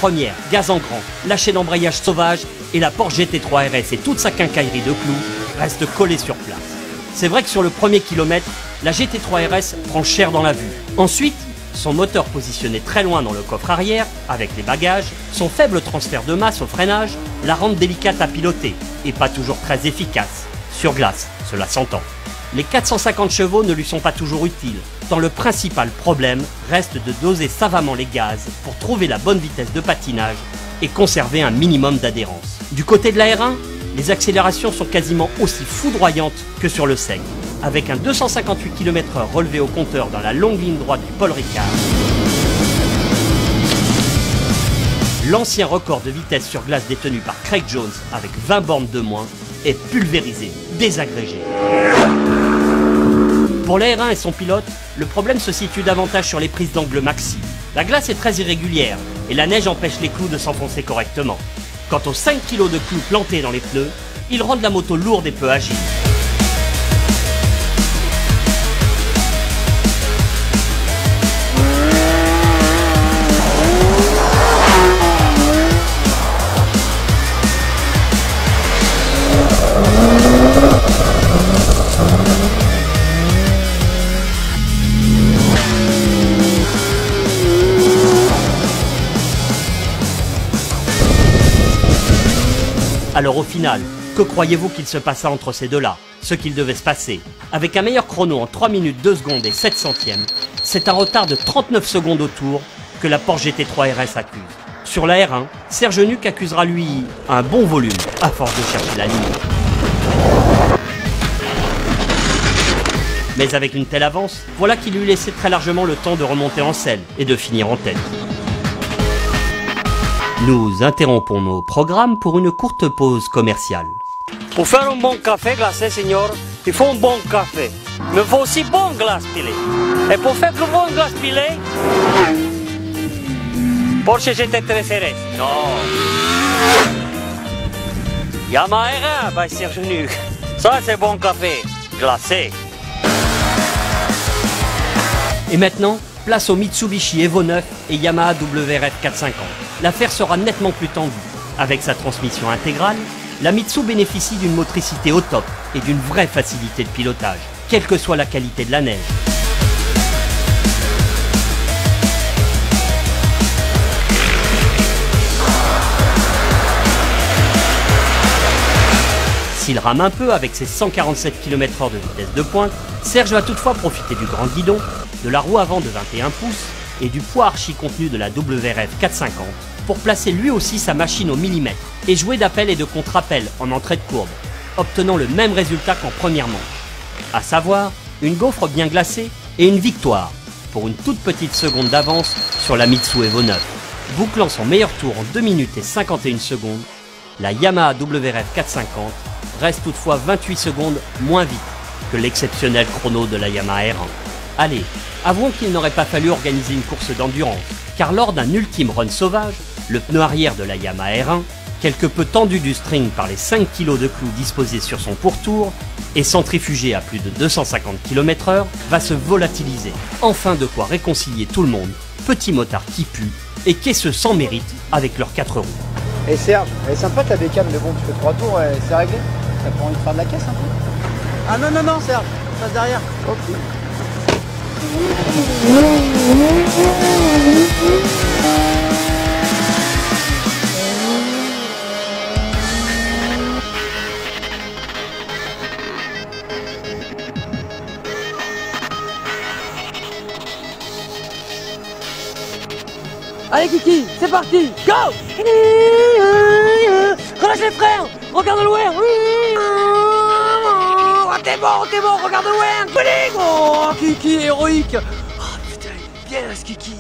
première, gaz en grand, lâcher d'embrayage sauvage et la Porsche GT3 RS et toute sa quincaillerie de clous restent collés sur place. C'est vrai que sur le premier kilomètre, la GT3 RS prend cher dans la vue. Ensuite, son moteur positionné très loin dans le coffre arrière, avec les bagages, son faible transfert de masse au freinage la rendent délicate à piloter et pas toujours très efficace. Sur glace, cela s'entend. Les 450 chevaux ne lui sont pas toujours utiles, tant le principal problème reste de doser savamment les gaz pour trouver la bonne vitesse de patinage et conserver un minimum d'adhérence. Du côté de la R1, les accélérations sont quasiment aussi foudroyantes que sur le sec, avec un 258 km/h relevé au compteur dans la longue ligne droite du Paul Ricard. L'ancien record de vitesse sur glace détenu par Craig Jones avec 20 bornes de moins est pulvérisé, désagrégé. Pour la R1 et son pilote, le problème se situe davantage sur les prises d'angle maxi. La glace est très irrégulière et la neige empêche les clous de s'enfoncer correctement. Quant aux 5 kg de clous plantés dans les pneus, ils rendent la moto lourde et peu agile. Alors au final, que croyez-vous qu'il se passa entre ces deux-là? Ce qu'il devait se passer. Avec un meilleur chrono en 3 minutes 2 secondes et 7 centièmes, c'est un retard de 39 secondes au tour que la Porsche GT3 RS accuse. Sur la R1, Serge Nuc accusera lui un bon volume, à force de chercher la limite. Mais avec une telle avance, voilà qu'il lui laissait très largement le temps de remonter en selle et de finir en tête. Nous interrompons nos programmes pour une courte pause commerciale. Pour faire un bon café glacé, signor, il faut un bon café. Mais il faut aussi bon glace pilée. Et pour faire le bon glace pilée, Porsche GT3 RS. Non. Yamaha by Serge Nuc. Ça, c'est bon café glacé. Et maintenant, place au Mitsubishi Evo 9 et Yamaha WRF 450. L'affaire sera nettement plus tendue. Avec sa transmission intégrale, la Mitsu bénéficie d'une motricité au top et d'une vraie facilité de pilotage, quelle que soit la qualité de la neige. S'il rame un peu avec ses 147 km/h de vitesse de pointe, Serge va toutefois profiter du grand guidon, de la roue avant de 21 pouces et du poids archi contenu de la WRF 450 pour placer lui aussi sa machine au millimètre et jouer d'appel et de contre-appel en entrée de courbe, obtenant le même résultat qu'en première manche, à savoir une gaufre bien glacée et une victoire pour une toute petite seconde d'avance sur la Mitsu Evo 9. Bouclant son meilleur tour en 2 minutes et 51 secondes, la Yamaha WRF 450 reste toutefois 28 secondes moins vite que l'exceptionnel chrono de la Yamaha R1. Allez, avouons qu'il n'aurait pas fallu organiser une course d'endurance, car lors d'un ultime run sauvage, le pneu arrière de la Yamaha R1, quelque peu tendu du string par les 5 kg de clous disposés sur son pourtour et centrifugé à plus de 250 km/h, va se volatiliser. Enfin de quoi réconcilier tout le monde, petit motard qui pue et caisseux sans mérite avec leurs 4 roues. Et Serge, elle est sympa ta bécane, mais bon, tu fais 3 tours, c'est réglé. T'as pas envie de faire de la caisse un peu? Ah non, non, non, Serge, passe derrière. Ok. Allez Kiki, c'est parti, go! Relâche les freins, regarde loin. T'es bon, regarde loin. Oh Kiki, héroïque. Oh putain, il est bien ce Kiki.